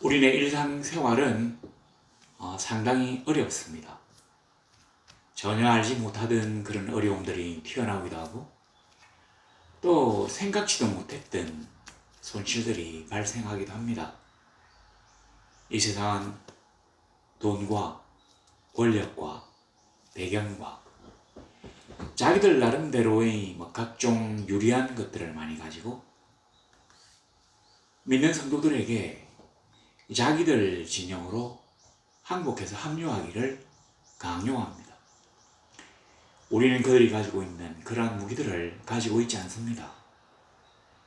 우리네 일상생활은 상당히 어렵습니다. 전혀 알지 못하던 그런 어려움들이 튀어나오기도 하고 또 생각지도 못했던 손실들이 발생하기도 합니다. 이 세상은 돈과 권력과 배경과 자기들 나름대로의 각종 유리한 것들을 많이 가지고 믿는 성도들에게 자기들 진영으로 항복해서 합류하기를 강요합니다. 우리는 그들이 가지고 있는 그러한 무기들을 가지고 있지 않습니다.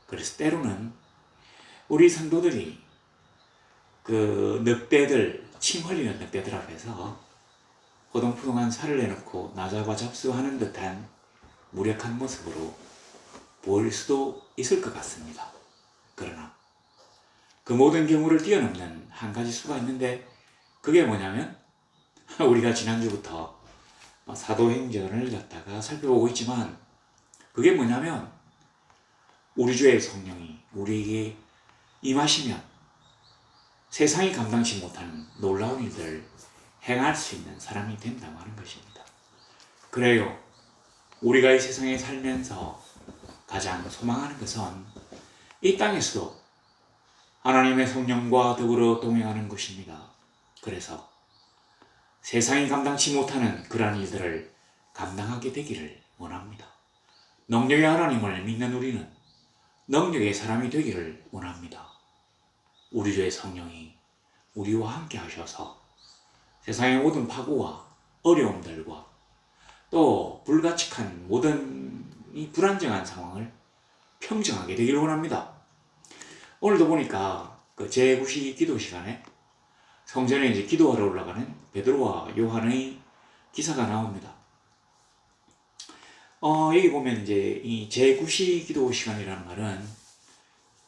그래서 때로는 우리 성도들이 그 늑대들, 침 흘리는 늑대들 앞에서 호동푸동한 살을 내놓고 나자과 잡수하는 듯한 무력한 모습으로 보일 수도 있을 것 같습니다. 그러나 그 모든 경우를 뛰어넘는 한 가지 수가 있는데 그게 뭐냐면 우리가 지난주부터 사도행전을 갖다가 살펴보고 있지만 그게 뭐냐면 우리 주의 성령이 우리에게 임하시면 세상이 감당치 못하는 놀라운 일들을 행할 수 있는 사람이 된다고 하는 것입니다. 그래요. 우리가 이 세상에 살면서 가장 소망하는 것은 이 땅에서도 하나님의 성령과 더불어 동행하는 것입니다. 그래서 세상이 감당치 못하는 그러한 일들을 감당하게 되기를 원합니다. 능력의 하나님을 믿는 우리는 능력의 사람이 되기를 원합니다. 우리 주의 성령이 우리와 함께 하셔서 세상의 모든 파고와 어려움들과 또 불가측한 모든 이 불안정한 상황을 평정하게 되기를 원합니다. 오늘도 보니까 그 제9시 기도 시간에 성전에 이제 기도하러 올라가는 베드로와 요한의 기사가 나옵니다. 여기 보면 이제 이 제9시 기도 시간이라는 말은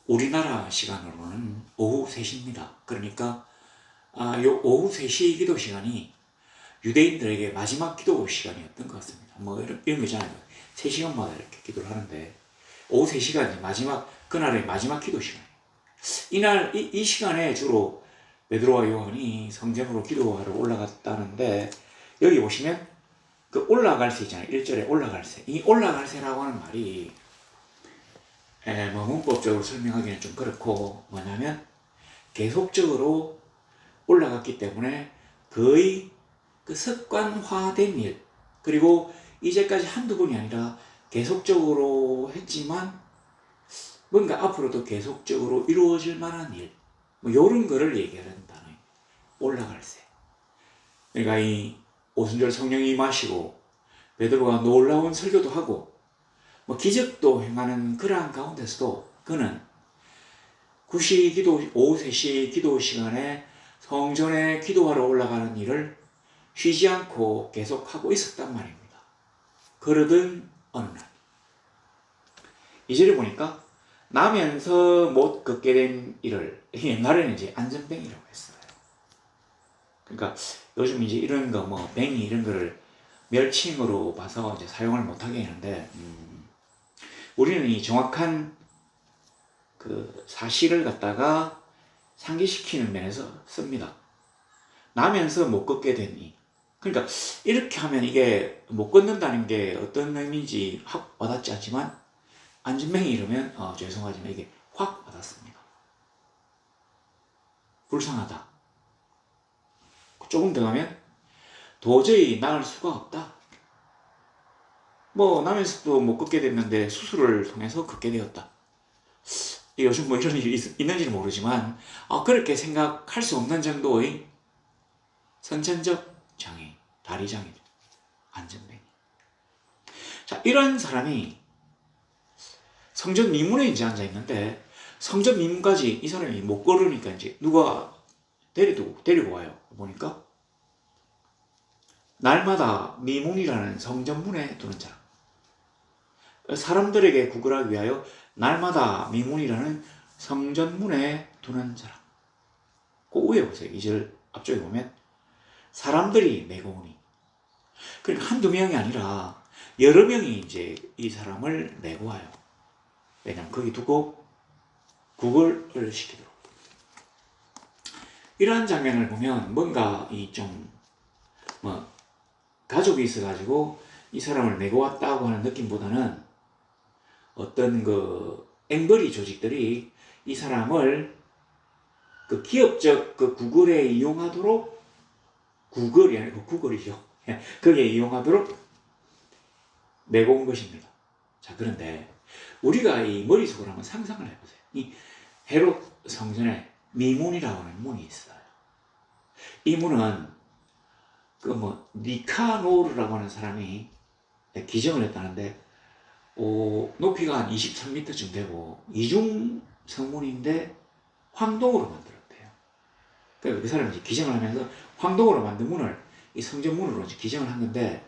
우리나라 시간으로는 오후 3시입니다. 그러니까 요 오후 3시 기도 시간이 유대인들에게 마지막 기도 시간이었던 것 같습니다. 뭐 이런 거 있잖아요. 3시간마다 이렇게 기도를 하는데 오후 3시간이 마지막 그날의 마지막 기도 시간. 이날 이 시간에 주로 베드로와 요한이 성전으로 기도하러 올라갔다는데 여기 보시면 그 올라갈 새 있잖아요. 1절에 올라갈 새. 이 올라갈 새라고 하는 말이 뭐 문법적으로 설명하기는 좀 그렇고 뭐냐면 계속적으로 올라갔기 때문에 거의 그 습관화된 일 그리고 이제까지 한두 번이 아니라 계속적으로 했지만 뭔가 앞으로도 계속적으로 이루어질 만한 일 뭐 이런 거를 얘기하는 단어예요. 올라갈 새. 그러니까 이 오순절 성령이 임하시고 베드로가 놀라운 설교도 하고 뭐 기적도 행하는 그러한 가운데서도 그는 9시 기도, 오후 3시 기도 시간에 성전에 기도하러 올라가는 일을 쉬지 않고 계속하고 있었단 말입니다. 그러던 어느 날 이절에 보니까 나면서 못 걷게 된 일을 옛날에는 이제 안전뱅이라고 했어요. 그러니까 요즘 이제 이런 거 뭐 뱅이 이런 거를 멸칭으로 봐서 이제 사용을 못하게 하는데 우리는 이 정확한 그 사실을 갖다가 상기시키는 면에서 씁니다. 나면서 못 걷게 된 이. 그러니까 이렇게 하면 이게 못 걷는다는 게 어떤 의미인지 확 와닿지 않지만 안전뱅이 이러면 죄송하지만 이게 확 와닿습니다. 불쌍하다. 조금 더 가면 도저히 나을 수가 없다. 뭐 나면서도 못 걷게 됐는데 수술을 통해서 걷게 되었다. 요즘 뭐 이런 일이 있는지는 모르지만 그렇게 생각할 수 없는 정도의 선천적 장애, 다리 장애, 안전뱅이. 자, 이런 사람이 성전 미문에 이제 앉아 있는데 성전 미문까지 이 사람이 못 걸으니까 이제 누가 데리고 와요. 보니까 날마다 미문이라는 성전 문에 두는 사람. 사람들에게 구걸하기 위하여 날마다 미문이라는 성전 문에 두는 사람. 그 위에 보세요. 2절 앞쪽에 보면 사람들이 메고 오니. 그러니까 한두 명이 아니라 여러 명이 이제 이 사람을 메고 와요. 왜냐면 거기 두고 구걸을 시키도록. 이러한 장면을 보면 뭔가 이 좀 뭐 가족이 있어가지고 이 사람을 메고 왔다고 하는 느낌보다는 어떤 그 앵벌이 조직들이 이 사람을 그 기업적 그 구글에 이용하도록, 구글이 아니고 구글이죠. 거기에 이용하도록 메고 온 것입니다. 자, 그런데 우리가 이 머릿속으로 한번 상상을 해보세요. 이 헤롯 성전에 미문이라고 하는 문이 있어요. 이 문은 그 뭐 니카노르라고 하는 사람이 기증을 했다는데 높이가 한 23m쯤 되고 이중 성문인데 황동으로 만들었대요. 그러니까 그 사람이 기증을 하면서 황동으로 만든 문을 이 성전문으로 이제 기증을 한 건데,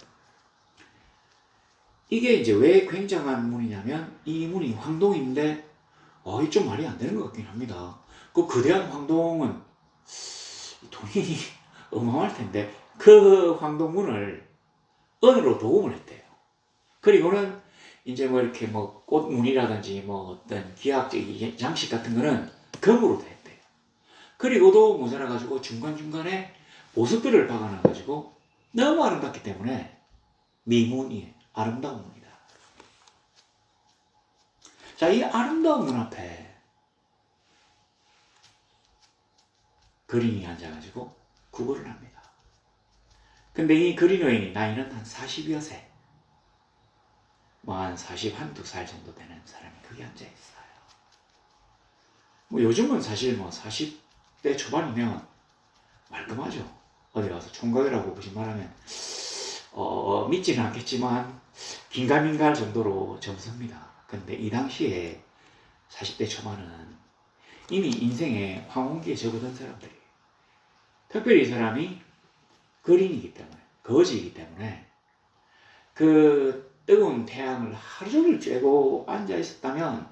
이게 이제 왜 굉장한 문이냐면 이 문이 황동인데 이게 좀 말이 안 되는 것 같긴 합니다. 그 거대한 황동은 돈이 어마어마할 텐데 그 황동문을 은으로 도금을 했대요. 그리고는 이제 뭐 이렇게 뭐 꽃무늬라든지 뭐 어떤 기하학적인 장식 같은 거는 금으로 됐대요. 그리고도 모자라가지고 중간중간에 보석들을 박아놔가지고 너무 아름답기 때문에 미문이 아름다운 문이다. 자, 이 아름다운 문 앞에 그린이 앉아가지고 구걸을 합니다. 근데 이 그린 여인이 나이는 한 40여 세, 뭐 한 41~2살 정도 되는 사람이 거기 앉아있어요. 뭐 요즘은 사실 뭐 40대 초반이면 말끔하죠. 어디 가서 총각이라고 거짓말하면 믿지는 않겠지만 긴가민가할 정도로 젊습니다. 근데 이 당시에 40대 초반은 이미 인생의 황혼기에 접어든 사람들이, 특별히 이 사람이 거린이기 때문에, 거지이기 때문에 그 뜨거운 태양을 하루 종일 쬐고 앉아 있었다면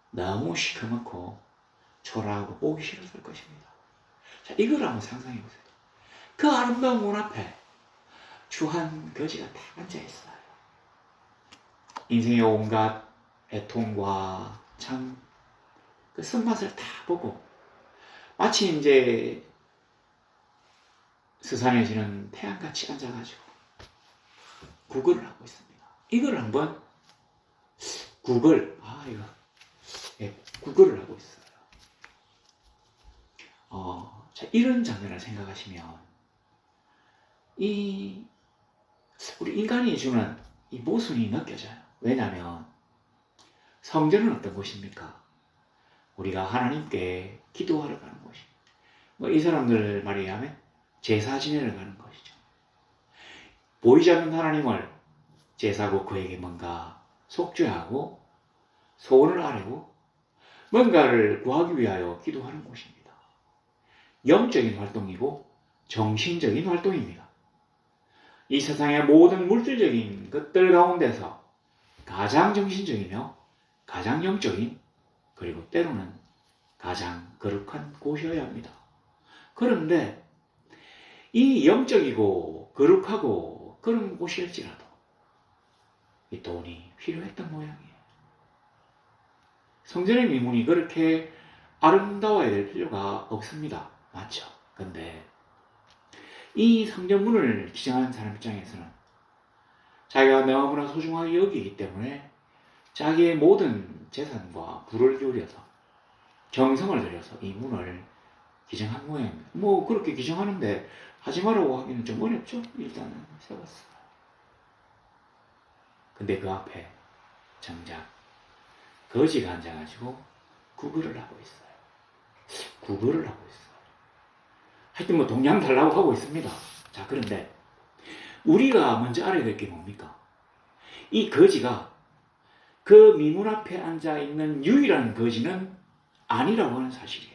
너무 시커멓고 초라하고 보기 싫었을 것입니다. 자, 이걸 한번 상상해 보세요. 그 아름다운 문 앞에 추한 거지가 딱 앉아 있어요. 인생의 온갖 애통과 참 그 쓴맛을 다 보고 마치 이제 스산해지는 태양같이 앉아가지고 구걸을 하고 있습니다. 이걸 한번 구걸을 하고 있어요. 자, 이런 장면을 생각하시면 우리 인간이 주는 이 모순이 느껴져요. 왜냐하면 성전은 어떤 곳입니까? 우리가 하나님께 기도하러 가는 곳입니다. 뭐 이 사람들 말에 의하면 제사 지내러 가는 것이죠. 보이지 않는 하나님을 제사고 그에게 뭔가 속죄하고 소원을 아뢰고 뭔가를 구하기 위하여 기도하는 곳입니다. 영적인 활동이고 정신적인 활동입니다. 이 세상의 모든 물질적인 것들 가운데서 가장 정신적이며 가장 영적인, 그리고 때로는 가장 거룩한 곳이어야 합니다. 그런데 이 영적이고 거룩하고 그런 곳일지라도 이 돈이 필요했던 모양이에요. 성전의 미문이 그렇게 아름다워야 될 필요가 없습니다. 맞죠? 근데 이 성전문을 기증한 사람 입장에서는 자기가 너무나 소중하게 여기기 때문에 자기의 모든 재산과 부를 기울여서 정성을 들여서 이 문을 기증한 모양입니다. 뭐 그렇게 기증하는데 하지 말라고 하기는 좀 어렵죠? 일단은 세웠어요. 근데 그 앞에 정작 거지가 앉아가지고 구걸을 하고 있어요. 구걸을 하고 있어요. 하여튼 뭐 동양 달라고 하고 있습니다. 자, 그런데 우리가 먼저 알아야 될 게 뭡니까? 이 거지가 그 미문 앞에 앉아있는 유일한 거지는 아니라고 하는 사실이에요.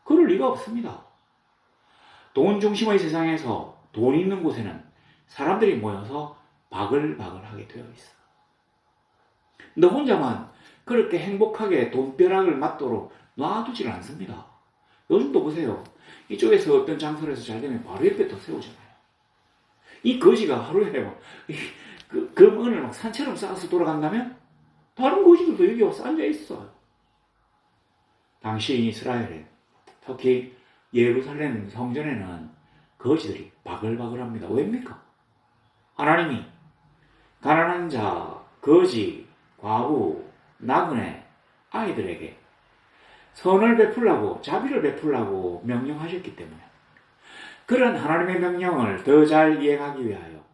그럴 리가 없습니다. 돈 중심의 세상에서 돈 있는 곳에는 사람들이 모여서 바글바글하게 되어 있어. 너 혼자만 그렇게 행복하게 돈벼락을 맞도록 놔두지를 않습니다. 요즘도 보세요. 이쪽에서 어떤 장소에서 잘 되면 바로 옆에 또 세우잖아요. 이 거지가 하루에 금은을 막 산처럼 쌓아서 돌아간다면 다른 거지들도 여기 와서 앉아 있어요. 당시 이스라엘에 특히 예루살렘 성전에는 거지들이 바글바글합니다. 왜입니까? 하나님이 가난한 자, 거지, 과부, 나그네, 아이들에게 선을 베풀라고, 자비를 베풀라고 명령하셨기 때문에 그런 하나님의 명령을 더 잘 이행하기 위하여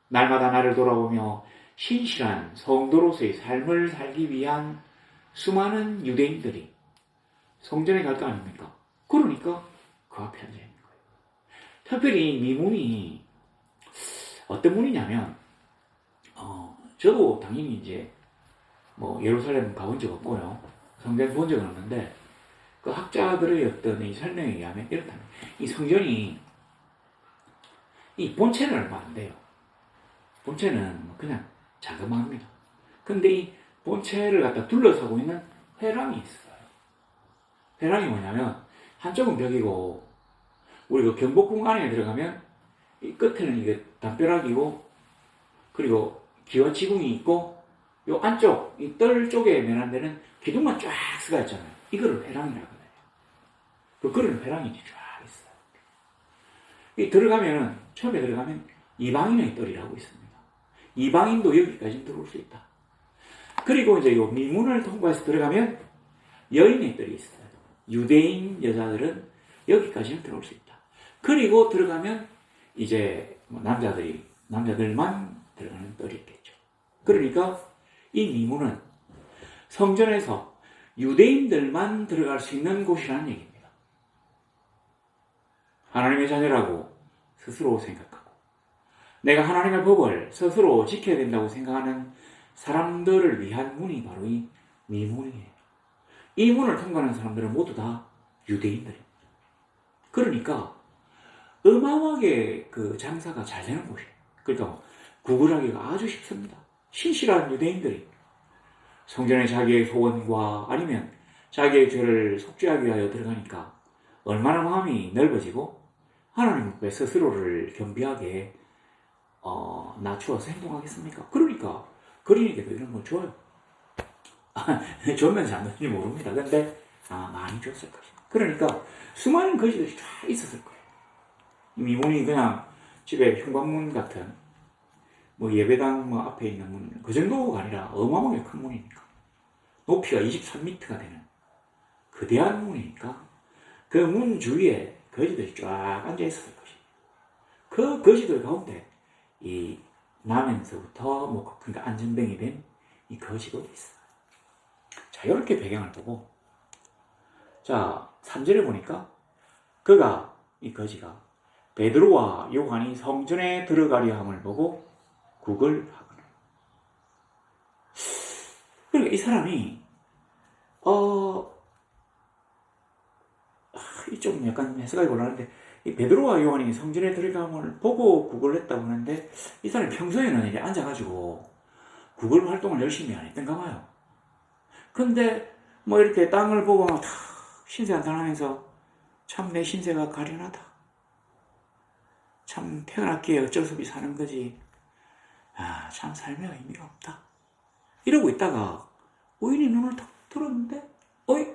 날마다 나를 돌아보며 신실한 성도로서의 삶을 살기 위한 수많은 유대인들이 성전에 갈 거 아닙니까? 그러니까 그 앞에 앉아 있는 거예요. 특별히 미문이 어떤 문이냐면, 저도 당연히 이제 예루살렘 가본 적 없고요. 성전 본 적은 없는데, 그 학자들의 어떤 이 설명에 의하면 이렇다면, 이 성전이 이 본체는 얼마 안 돼요. 본체는 그냥 자그마합니다. 근데 이 본체를 갖다 둘러싸고 있는 회랑이 있어요. 회랑이 뭐냐면, 한쪽은 벽이고, 우리 그 경복궁 안에 들어가면, 이 끝에는 이게 담벼락이고, 그리고 기와지궁이 있고, 요 안쪽, 이 뜰 쪽에 면한 데는 기둥만 쫙 쓰가 있잖아요. 이거를 회랑이라고 하거든요. 그런 회랑이 쫙 있어요. 처음에 들어가면 이방인의 뜰이라고 있습니다. 이방인도 여기까지 들어올 수 있다. 그리고 이제 요 미문을 통과해서 들어가면 여인의 뜰이 있어요. 유대인 여자들은 여기까지는 들어올 수 있다. 그리고 들어가면 이제 남자들만 들어가는 뜰이 있겠죠. 그러니까 이 미문은 성전에서 유대인들만 들어갈 수 있는 곳이라는 얘기입니다. 하나님의 자녀라고 스스로 생각하고 내가 하나님의 법을 스스로 지켜야 된다고 생각하는 사람들을 위한 문이 바로 이 미문이에요. 이 문을 통과하는 사람들은 모두 다 유대인들입니다. 그러니까 어마어마하게 그 장사가 잘 되는 곳이에요. 그러니까 구걸하기가 아주 쉽습니다. 신실한 유대인들이 성전에 자기의 소원과 아니면 자기의 죄를 속죄하기 위하여 들어가니까 얼마나 마음이 넓어지고 하나님 앞에 스스로를 겸비하게 낮추어서 행동하겠습니까? 그러니까 그러니까 이런 거 줘요. 줬는지 안 줬는지 모릅니다. 근데 많이 줬을 것입니다. 그러니까 수많은 거지들이 쫙 있었을 거예요. 미문이 그냥 집에 현관문 같은 예배당 앞에 있는 문, 그 정도가 아니라 어마어마하게 큰 문이니까 높이가 23m가 되는 거대한 문이니까 그 문 주위에 거지들이 쫙 앉아 있었을 것입니다. 그 거지들 가운데 이 나면서부터 그러니까 안전뱅이 된 이 거지도 있어요. 자, 이렇게 배경을 보고, 자, 3절에 보니까 이 거지가 베드로와 요한이 성전에 들어가려 함을 보고 구걸하거늘. 그러니까 이 사람이 좀 약간 해석하기 곤란한데, 이 베드로와 요한이 성전에 들어감을 보고 구걸했다고 하는데, 이 사람이 평소에는 이제 앉아가지고 구걸 활동을 열심히 안 했던가 봐요. 근데 이렇게 땅을 보고 막 신세 한탄하면서 참 내 신세가 가련하다. 참 태어났기에 어쩔 수 없이 사는 거지. 참 삶의 의미가 없다. 이러고 있다가 우연히 눈을 탁 들었는데 어이?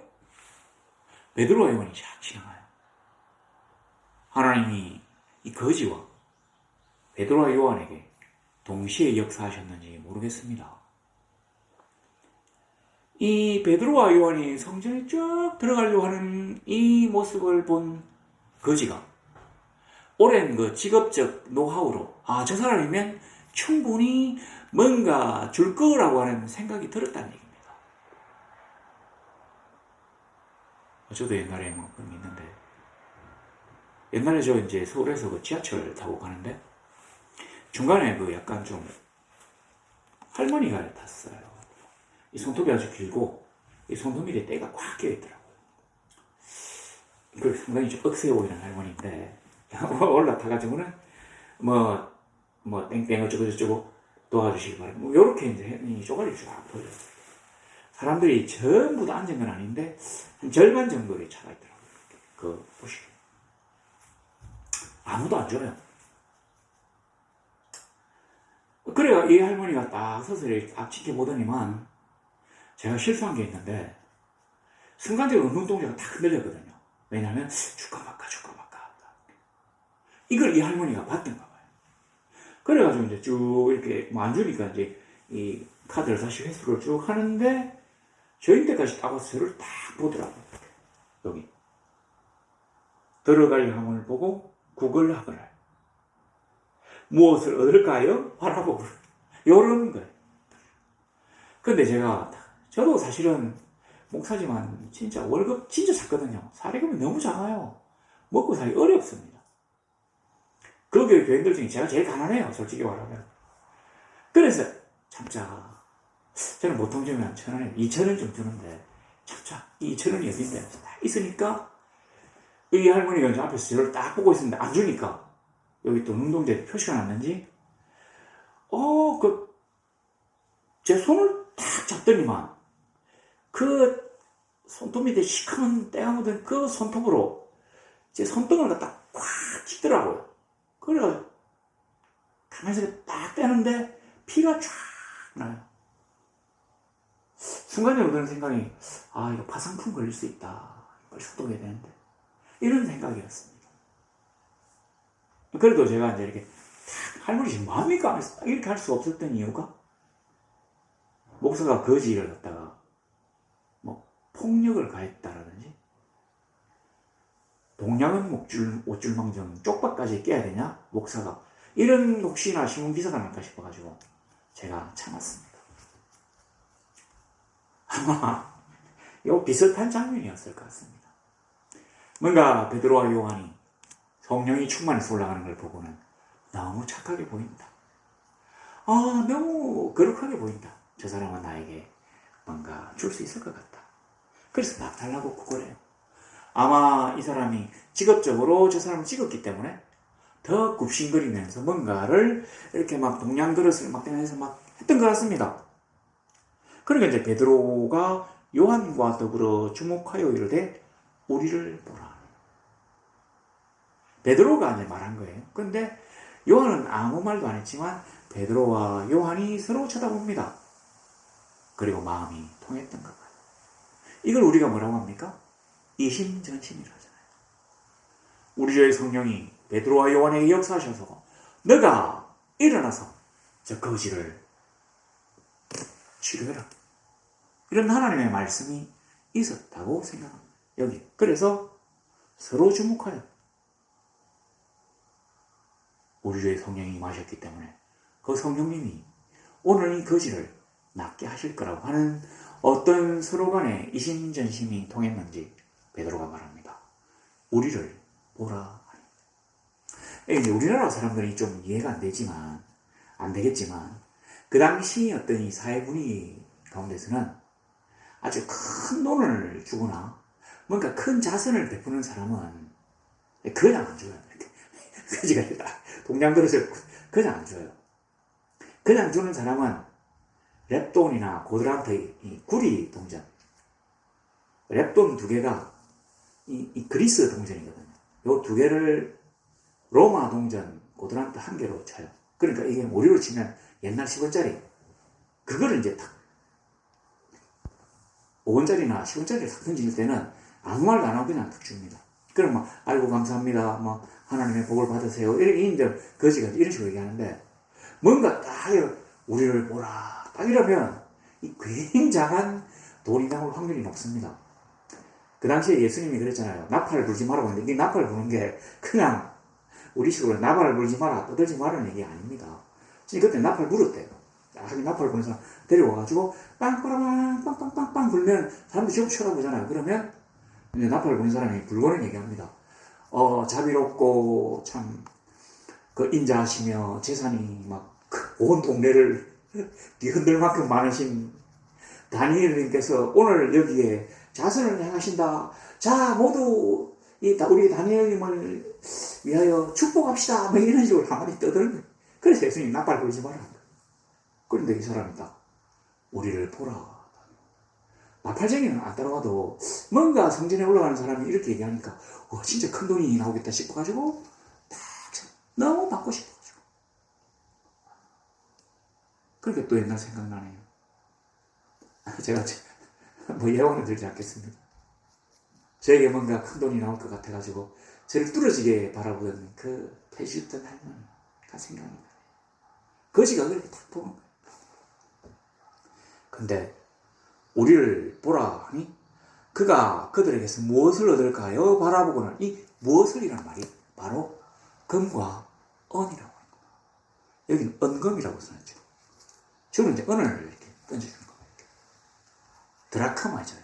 베드로와 요한이 쫙 지나가요. 하나님이 이 거지와 베드로와 요한에게 동시에 역사하셨는지 모르겠습니다. 이 베드로와 요한이 성전에 쭉 들어가려고 하는 이 모습을 본 거지가 오랜 그 직업적 노하우로 저 사람이면 충분히 뭔가 줄 거라고 하는 생각이 들었다는 얘기입니다. 저도 옛날에 그런 게 있는데, 옛날에 저 이제 서울에서 그 지하철 타고 가는데 중간에 약간 좀 할머니가 탔어요. 이 손톱이 아주 길고 이 손톱 밑에 때가 꽉 껴있더라고요. 그 상당히 좀 억세해 보이는 할머니인데 올라타가지고는 땡땡 어쩌고 도와주시기 바랍니다. 요렇게 이제 쪼가리 쫙 돌렸어요. 사람들이 전부 다 앉은 건 아닌데 한 절반 정도의 차가 있더라고요. 보시면 아무도 안 줘요. 그래야 이 할머니가 딱 서서 이렇게 딱 지켜보더니만 제가 실수한 게 있는데 순간적으로 눈동자가 탁 흔들렸거든요. 왜냐하면 줄까 말까. 이걸 이 할머니가 봤던가 봐요. 그래가지고 이제 쭉 이렇게 뭐 안 주니까 이제 이 카드를 다시 회수를 쭉 하는데 저희 때까지 딱 와서 저를 딱 보더라고요. 여기 들어갈 향을 보고 구걸하거나 무엇을 얻을까요? 바라보고 이러는 거예요. 근데 저도 사실은 목사지만 진짜 월급 진짜 작거든요. 사례금이 너무 작아요. 먹고 살기 어렵습니다. 그 교인들 중에 제가 제일 가난해요. 솔직히 말하면. 그래서 참자. 저는 보통 주면 1,000원에 2,000원 좀 주는데 참자. 이 2,000원이 어딘데? 딱 있으니까 이 할머니가 이제 앞에서 저를 딱 보고 있었는데 안 주니까 여기 또 눈동자에 표시가 났는지 제 손을 탁 잡더니만 그 손톱 밑에 시커먼 때가 묻은 그 손톱으로 제 손등을 갖다 꽉 찢더라고요. 그래가지고 가만히 딱 떼는데 피가 쫙 나요. 순간적으로 드는 생각이 이거 파상풍 걸릴 수 있다. 빨리 소독해야 되는데 이런 생각이었습니다. 그래도 제가 이제 이렇게 할머니 지금 마음이니까 이렇게 할 수 없었던 이유가 목사가 거지를 갖다가 뭐 폭력을 가했다라든지 동양은 옷줄망정 쪽박까지 깨야 되냐 목사가 이런 혹시나 신문 기사가 날까 싶어가지고 제가 참았습니다. 아마 요 비슷한 장면이었을 것 같습니다. 뭔가 베드로와 요한이 성령이 충만해서 올라가는 걸 보고는 너무 착하게 보인다. 너무 거룩하게 보인다. 저 사람은 나에게 뭔가 줄 수 있을 것 같다. 그래서 막 달라고 구걸해요. 아마 이 사람이 직업적으로 저 사람을 찍었기 때문에 더 굽신거리면서 뭔가를 이렇게 막 동양 그릇을 막 대면서 막 했던 것 같습니다. 그러니까 이제 베드로가 요한과 더불어 주목하여 이르되 우리를 보라. 베드로가 이제 말한 거예요. 근데 요한은 아무 말도 안 했지만 베드로와 요한이 서로 쳐다봅니다. 그리고 마음이 통했던 것 같아요. 이걸 우리가 뭐라고 합니까? 이심전심이라잖아요. 우리 주의 성령이 베드로와 요한에게 역사하셔서 너가 일어나서 저 거지를 치료해라. 이런 하나님의 말씀이 있었다고 생각합니다. 여기. 그래서 서로 주목하여 우리 주의 성령이 임하셨기 때문에 그 성령님이 오늘 이 거지를 낫게 하실 거라고 하는 어떤 서로 간에 이심전심이 통했는지 베드로가 말합니다. 우리를 보라. 이제 우리나라 사람들이 좀 이해가 안 되겠지만 그 당시 어떤 이 사회 분위기 가운데서는 아주 큰 돈을 주거나 뭔가 큰 자선을 베푸는 사람은 그냥 안 줘요. 거지가 아니라 동양 그릇을 그냥 안 줘요. 그냥 주는 사람은 랩돈이나 고드란트 구리 동전, 랩돈 2개가 이 그리스 동전이거든요. 요 2개를 로마 동전 고드란트 1개로 쳐요. 그러니까 이게 우리로 치면 옛날 10원짜리 그거를 이제 딱 5원짜리나 10원짜리를 탁 던질 때는 아무 말도 안 하고 그냥 탁 줍니다. 그럼 막 아이고 감사합니다. 뭐 하나님의 복을 받으세요. 이렇게 인정 거지가 이런 식으로 얘기하는데 뭔가 딱 우리를 보라 딱 이러면 이 굉장한 돈이 나올 확률이 높습니다. 그 당시에 예수님이 그랬잖아요. 나팔을 불지 말라고 했는데 이 나팔 부는 게 그냥 우리식으로 나팔을 불지 마라 떠들지 말라는 얘기 아닙니다. 진짜 그때 나팔 불었대요. 나팔 부는 사람 데려와가지고 빵빠라빵 빵빵빵빵 불면 사람들이 쭉 쳐다보잖아요. 그러면 이제 나팔 부는 사람이 불고는 얘기합니다. 자비롭고 참 그 인자하시며 재산이 막 온 동네를 뒤흔들 만큼 많으신 다니엘님께서 오늘 여기에 자선을 행하신다. 자 모두 우리 다니엘님을 위하여 축복합시다. 뭐 이런 식으로 가만히 떠드는 거예요. 그래서 예수님 나팔 불지 마라. 그런데 이 사람이 딱 우리를 보라. 나팔쟁이는 안 따라가도 뭔가 성전에 올라가는 사람이 이렇게 얘기하니까 진짜 큰 돈이 나오겠다 싶어가지고 딱 너무 받고 싶어가지고 그렇게 또 옛날 생각나네요. 제가 뭐 예언을 들지 않겠습니다. 저에게 뭔가 큰 돈이 나올 것 같아가지고 저를 뚫어지게 바라보던 그 패시던 할머니가 생각이 나요. 거지가 그렇게 딱 보는 거예요. 근데 우리를 보라 하니 그가 그들에게서 무엇을 얻을까요? 바라보고는 이 무엇을이란 말이 바로 금과 은이라고 합니다. 여기는 은금이라고 써놨죠. 주는 이제 은을 이렇게 던져주는 거예요. 드라크마죠.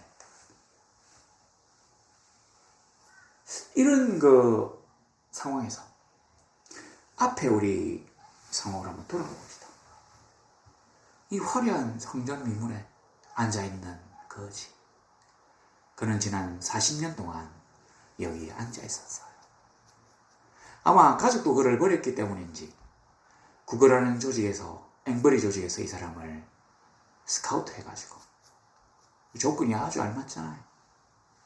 이런 그 상황에서 앞에 우리 상황을 한번 돌아가 봅시다. 이 화려한 성전 미문에 앉아있는 거지. 그는 지난 40년 동안 여기 앉아 있었어요. 아마 가족도 그를 버렸기 때문인지 구걸하는 조직에서, 앵벌이 조직에서 이 사람을 스카우트 해가지고, 조건이 아주 알맞잖아요.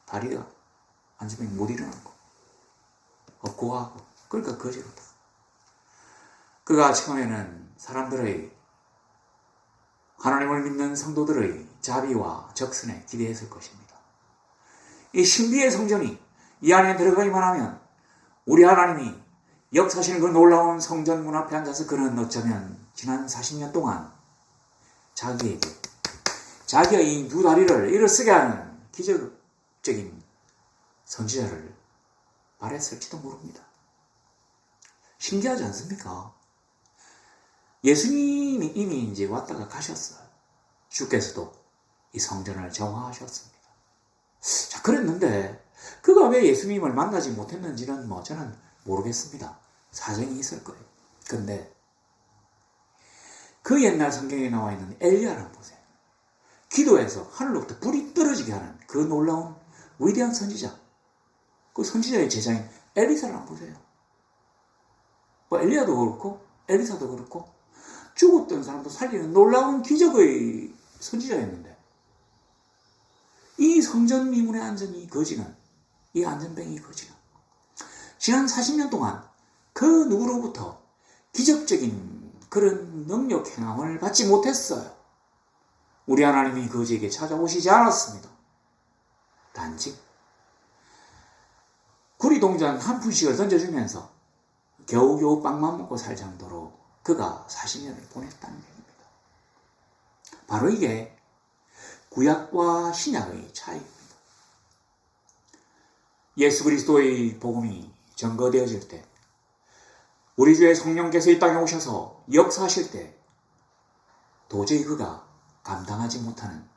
다리가 앉으면 못 일어나고 없고 하고, 그러니까 거지로다. 그가 처음에는 사람들의, 하나님을 믿는 성도들의 자비와 적선에 기대했을 것입니다. 이 신비의 성전이 이 안에 들어가기만 하면 우리 하나님이 역사하시는 그 놀라운 성전 문 앞에 앉아서 그는 어쩌면 지난 40년 동안 자기에게, 자기가 이 두 다리를 일어서게 하는 기적적인 선지자를 바랬을지도 모릅니다. 신기하지 않습니까? 예수님이 이미 이제 왔다가 가셨어요. 주께서도 이 성전을 정화하셨습니다. 자, 그랬는데 그가 왜 예수님을 만나지 못했는지는 저는 모르겠습니다. 사정이 있을 거예요. 근데 그 옛날 성경에 나와 있는 엘리야를 보세요. 기도해서 하늘로부터 불이 떨어지게 하는 그 놀라운 위대한 선지자. 그 선지자의 제자인 엘리사를 한번 보세요. 엘리야도 그렇고 엘리사도 그렇고 죽었던 사람도 살리는 놀라운 기적의 선지자였는데, 이 성전 미문에 앉은 이 거지는, 이 안전뱅이 거지는 지난 40년 동안 그 누구로부터 기적적인 그런 능력 행함을 받지 못했어요. 우리 하나님이 거지에게 찾아오시지 않았습니다. 단지 구리동전 한 푼씩을 던져주면서 겨우겨우 빵만 먹고 살 정도로 그가 40년을 보냈다는 얘기입니다. 바로 이게 구약과 신약의 차이입니다. 예수 그리스도의 복음이 전거되어질 때, 우리 주의 성령께서 이 땅에 오셔서 역사하실 때 도저히 그가 감당하지 못하는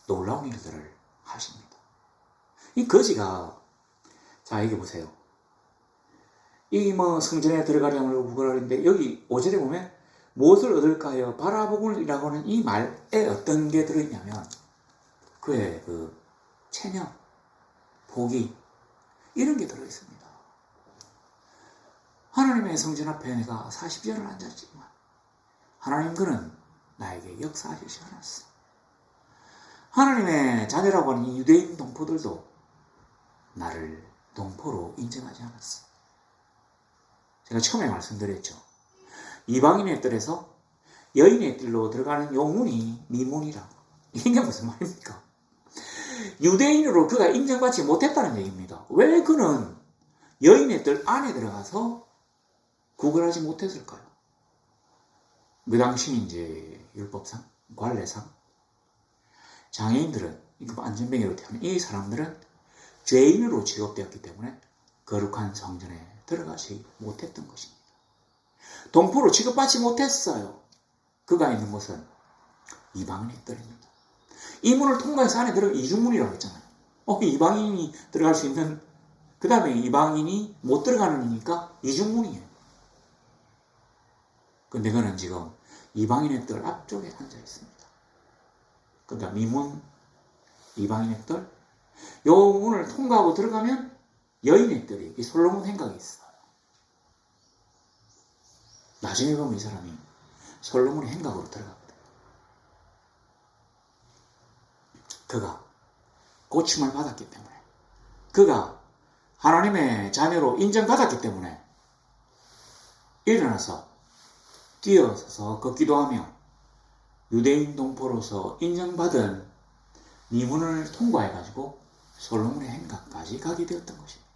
놀라운 일들을 하십니다. 이 거지가, 자, 여기 보세요. 이 성전에 들어가려면 구걸하는데, 여기 5절에 보면 무엇을 얻을까요? 바라보고이라고 하는 이 말에 어떤 게 들어있냐면 그의 그 체념, 포기, 이런 게 들어있습니다. 하나님의 성전 앞에 내가 40년을 앉았지만 하나님, 그는 나에게 역사하시지 않았어. 하나님의 자녀라고 하는 이 유대인 동포들도 나를 동포로 인정하지 않았어. 제가 처음에 말씀드렸죠. 이방인의 뜰에서 여인의 뜰로 들어가는 요 문이 미문이라고. 이게 무슨 말입니까? 유대인으로 그가 인정받지 못했다는 얘기입니다. 왜 그는 여인의 뜰 안에 들어가서 구걸하지 못했을까요? 그 당시 이제 율법상, 관례상 장애인들은, 안전뱅이로 태어난 이 사람들은 죄인으로 취급되었기 때문에 거룩한 성전에 들어가지 못했던 것입니다. 동포로 취급받지 못했어요. 그가 있는 곳은 이방인의 뜰입니다. 이 문을 통과해서 안에 들어가, 이중문이라고 했잖아요. 이방인이 들어갈 수 있는, 그 다음에 이방인이 못 들어가는 이니까 이중문이에요. 근데 그는 지금 이방인의 뜰 앞쪽에 앉아 있습니다. 그러니까 미문, 이방인의 뜰, 요 문을 통과하고 들어가면 여인의 뜰이, 이 솔로몬 행각이 있어요. 나중에 보면 이 사람이 솔로몬의 행각으로 들어가거든요. 그가 고침을 받았기 때문에, 그가 하나님의 자녀로 인정받았기 때문에 일어나서 뛰어서서 걷기도 하며 유대인 동포로서 인정받은 미문을 통과해가지고 솔로몬의 행각까지 가게 되었던 것입니다.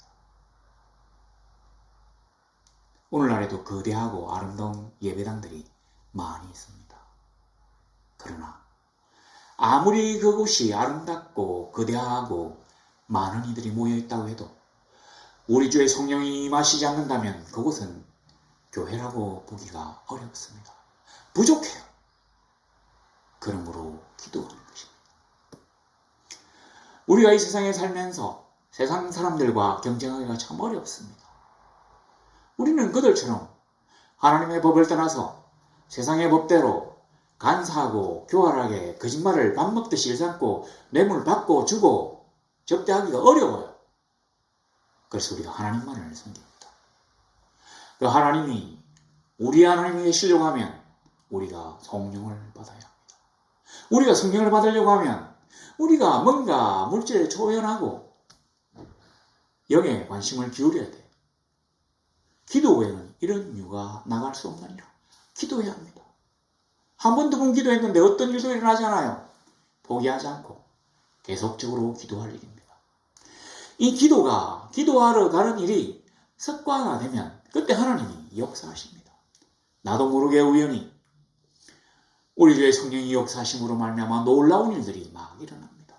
오늘날에도 거대하고 아름다운 예배당들이 많이 있습니다. 그러나 아무리 그곳이 아름답고 거대하고 많은 이들이 모여있다고 해도 우리 주의 성령이 임하시지 않는다면 그곳은 교회라고 보기가 어렵습니다. 부족해요. 그러므로 기도하는 것입니다. 우리가 이 세상에 살면서 세상 사람들과 경쟁하기가 참 어렵습니다. 우리는 그들처럼 하나님의 법을 떠나서 세상의 법대로 간사하고 교활하게 거짓말을 밥 먹듯이 일삼고 뇌물 받고 주고 접대하기가 어려워요. 그래서 우리가 하나님만을 섬깁니다. 그 하나님이 우리 하나님이 계시려고 하면 우리가 성령을 받아야 합니다. 우리가 성령을 받으려고 하면 우리가 뭔가 물질에 초연하고 영에 관심을 기울여야 돼. 기도 외에는 이런 이유가 나갈 수 없느니라. 기도해야 합니다. 한 번, 두 번 기도했는데 어떤 일도 일어나지 않아요. 포기하지 않고 계속적으로 기도할 일입니다. 이 기도하러 가는 일이 습관화되면 그때 하나님이 역사하십니다. 나도 모르게 우연히 우리 주의 성령이 역사하심으로 말미암아 놀라운 일들이 막 일어납니다.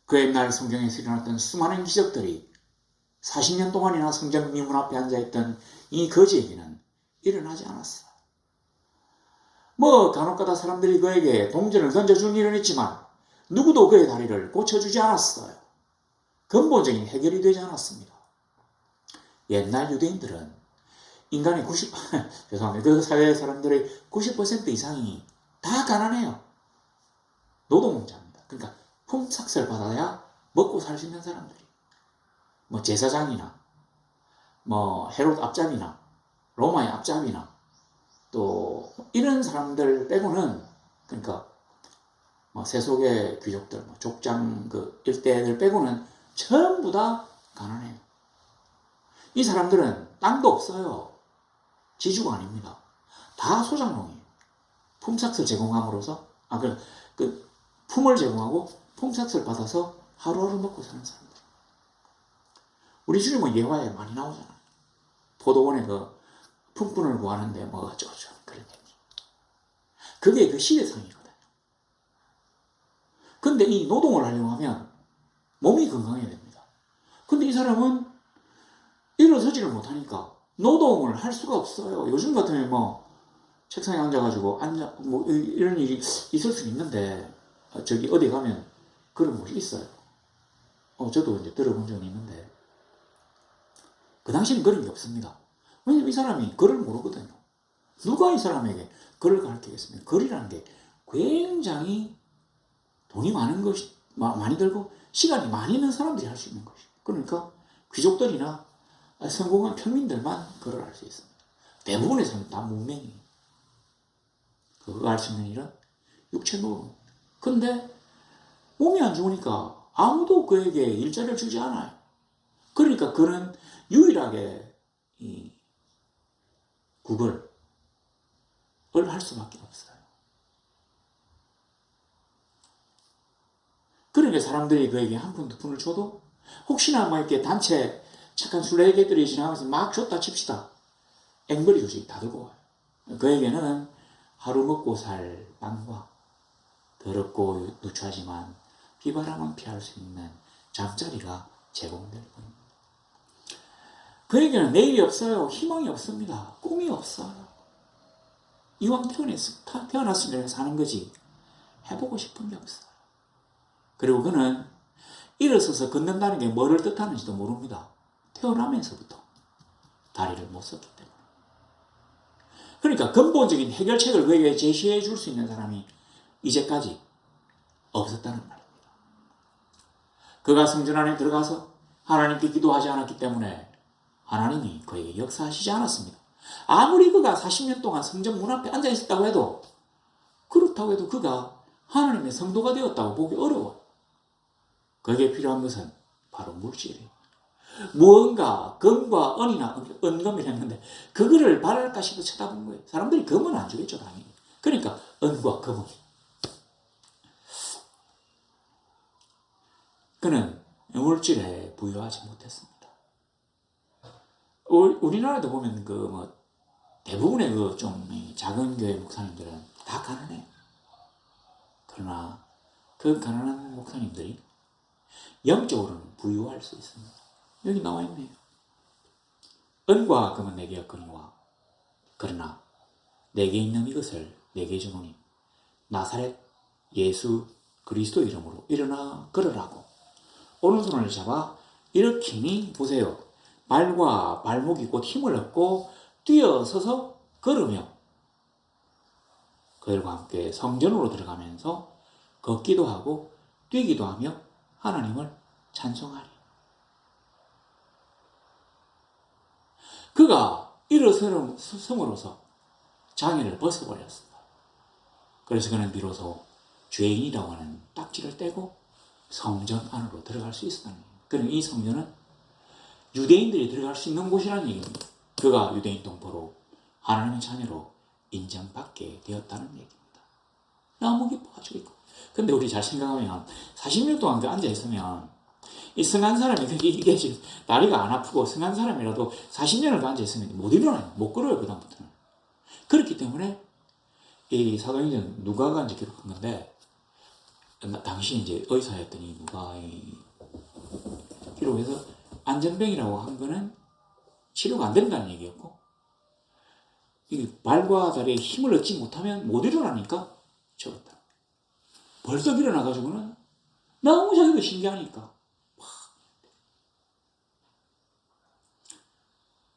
그 옛날 성경에서 일어났던 수많은 기적들이 40년 동안이나 성전 미문 앞에 앉아있던 이 거지에게는 일어나지 않았어요. 간혹가다 사람들이 그에게 동전을 던져준 일은 있지만 누구도 그의 다리를 고쳐주지 않았어요. 근본적인 해결이 되지 않았습니다. 옛날 유대인들은 인간의 죄송합니다. 그 사회 사람들의 90% 이상이 다 가난해요. 노동자입니다. 그러니까 품삯을 받아야 먹고 살 수 있는 사람들이. 제사장이나, 헤롯 앞잡이나, 로마의 앞잡이나, 또, 이런 사람들 빼고는, 그러니까, 세속의 귀족들, 족장 일대들 빼고는 전부 다 가난해요. 이 사람들은 땅도 없어요. 지주가 아닙니다. 다 소장농이에요. 품삯을 제공함으로써, 품을 제공하고 품삯을 받아서 하루하루 먹고 사는 사람들. 우리 주님은 예화에 많이 나오잖아요. 포도원에 품꾼을 구하는데 어쩌고저쩌고 그런 얘기. 그게 그 시대상이거든요. 근데 이 노동을 하려고 하면 몸이 건강해야 됩니다. 근데 이 사람은 일어서지를 못하니까 노동을 할 수가 없어요. 요즘 같으면 책상에 앉아가지고 이런 일이 있을 수 있는데 어디 가면 그런 곳이 있어요. 저도 이제 들어본 적이 있는데 그 당시에는 그런 게 없습니다. 왜냐면 이 사람이 글을 모르거든요. 누가 이 사람에게 글을 가르치겠습니까? 글이라는 게 굉장히 돈이 많은 것이 많이 들고 시간이 많이 있는 사람들이 할 수 있는 것이. 그러니까 귀족들이나 성공한 평민들만 글을 할 수 있습니다. 대부분의 사람은 다 문맹이에요. 그거 할 수 있는 일은 육체 노동. 근데 몸이 안 좋으니까 아무도 그에게 일자리를 주지 않아요. 그러니까 그는 유일하게 이 구걸을 할 수밖에 없어요. 그러니까 사람들이 그에게 한 푼, 두 푼을 줘도 혹시나 이렇게 단체 착한 순례객들이 지나가면서 막 줬다 칩시다. 앵벌이 조직 다 들고 와요. 그에게는 하루 먹고 살 빵과 더럽고 누추하지만 비바람은 피할 수 있는 잠자리가 제공될 뿐입니다. 그에게는 내일이 없어요. 희망이 없습니다. 꿈이 없어요. 이왕 태어났으면 사는 거지 해보고 싶은 게 없어요. 그리고 그는 일어서서 걷는다는 게 뭐를 뜻하는지도 모릅니다. 태어나면서부터 다리를 못 썼기 때문에. 그러니까 근본적인 해결책을 그에게 제시해 줄 수 있는 사람이 이제까지 없었다는 말입니다. 그가 성전 안에 들어가서 하나님께 기도하지 않았기 때문에 하나님이 그에게 역사하시지 않았습니다. 아무리 그가 40년 동안 성전 문 앞에 앉아 있었다고 해도 그렇다고 해도 그가 하나님의 성도가 되었다고 보기 어려워요. 그에게 필요한 것은 바로 물질이에요. 무언가 금과 은이나 은금을 했는데 그거를 바랄까 싶어 쳐다본 거예요. 사람들이 금은 안 주겠죠, 당연히. 그러니까 은과 금은. 그는 물질에 부유하지 못했습니다. 우리나라도 보면 대부분의 좀 작은 교회 목사님들은 다 가난해요. 그러나 그 가난한 목사님들이 영적으로는 부유할 수 있습니다. 여기 나와 있네요. 은과 금은 내게 없거니와 그러나 내게 있는 이것을 내게 주노니 나사렛 예수 그리스도 이름으로 일어나 걸으라고 오른손을 잡아 일으키니 보세요. 발과 발목이 곧 힘을 얻고 뛰어서서 걸으며 그들과 함께 성전으로 들어가면서 걷기도 하고 뛰기도 하며 하나님을 찬송하리. 그가 일어섬으로써 장애를 벗어버렸습니다. 그래서 그는 비로소 죄인이라고 하는 딱지를 떼고 성전 안으로 들어갈 수 있었다는 얘기입니다. 그럼 이 성전은 유대인들이 들어갈 수 있는 곳이라는 얘기입니다. 그가 유대인 동포로 하나님의 자녀로 인정받게 되었다는 얘기입니다. 너무 기뻐가지고 있고. 근데 우리 잘 생각하면 40년 동안 앉아있으면 이 성한 사람이 이게 지금 다리가 안 아프고 성한 사람이라도 40년을 앉아있으면 못 일어나요. 못 걸어요. 그 다음부터는. 그렇기 때문에 이 사도행전 누가가 이제 기록한 건데 당시 이제 의사였더니 누가 기록해서 안전병이라고 한 거는 치료가 안 된다는 얘기였고 이 발과 다리에 힘을 얻지 못하면 못 일어나니까 죽었다. 벌써 일어나가지고는 너무 자기도 신기하니까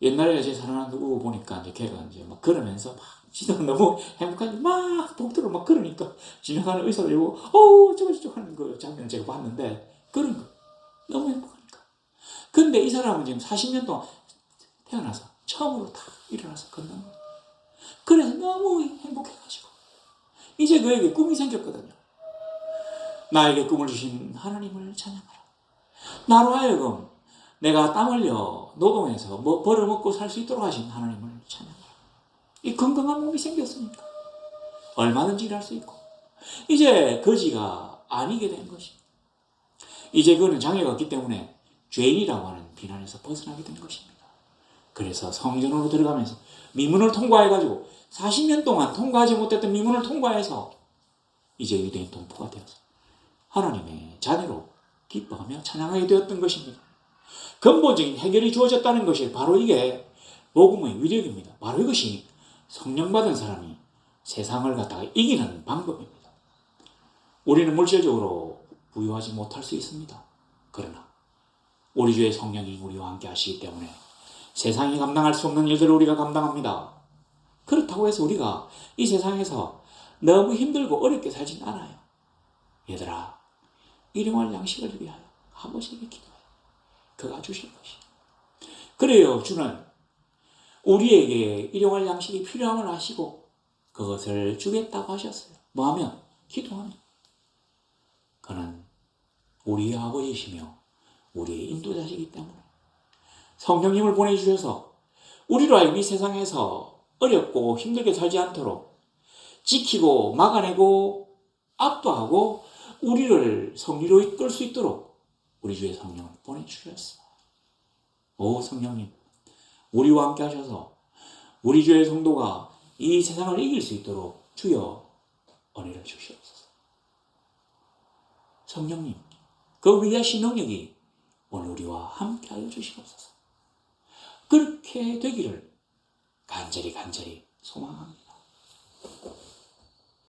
옛날에 제 사랑하는 누구 보니까 이제 걔가 이제 막 걸으면서 막 진짜 너무 행복하게 막 복도를 막 걸으니까 지나가는 의사를 보고 저거 하는 그 장면을 제가 봤는데 그런 거 너무 행복하니까. 근데 이 사람은 지금 40년 동안 태어나서 처음으로 다 일어나서 걷는 거예요. 그래서 너무 행복해가지고 이제 그에게 꿈이 생겼거든요. 나에게 꿈을 주신 하나님을 찬양하라. 나로 하여금 내가 땀 흘려 노동해서 벌어먹고 살 수 있도록 하신 하나님을 찬양하라. 이 건강한 몸이 생겼으니까 얼마든지 일할 수 있고 이제 거지가 아니게 된 것입니다. 이제 그는 장애가 없기 때문에 죄인이라고 하는 비난에서 벗어나게 된 것입니다. 그래서 성전으로 들어가면서 미문을 통과해가지고 40년 동안 통과하지 못했던 미문을 통과해서 이제 유대인 동포가 되어서 하나님의 자녀로 기뻐하며 찬양하게 되었던 것입니다. 근본적인 해결이 주어졌다는 것이 바로 이게 복음의 위력입니다. 바로 이것이 성령 받은 사람이 세상을 갖다가 이기는 방법입니다. 우리는 물질적으로 부유하지 못할 수 있습니다. 그러나 우리 주의 성령이 우리와 함께 하시기 때문에 세상이 감당할 수 없는 일들을 우리가 감당합니다. 그렇다고 해서 우리가 이 세상에서 너무 힘들고 어렵게 살진 않아요. 얘들아, 일용할 양식을 위하여 아버지에게 기도해. 그가 주실 것이에요. 그래요. 주는 우리에게 일용할 양식이 필요함을 아시고 그것을 주겠다고 하셨어요. 뭐하면? 기도하면. 그는 우리의 아버지이시며 우리의 인도자시기 때문에 성령님을 보내주셔서 우리로 하여금 이 세상에서 어렵고 힘들게 살지 않도록 지키고 막아내고 압도하고 우리를 성리로 이끌 수 있도록 우리 주의 성령을 보내주셨어. 오 성령님, 우리와 함께 하셔서 우리 주의 성도가 이 세상을 이길 수 있도록 주여 은혜를 주시옵소서. 성령님, 그 위하신 능력이 오늘 우리와 함께 하여 주시옵소서. 그렇게 되기를 간절히 소망합니다.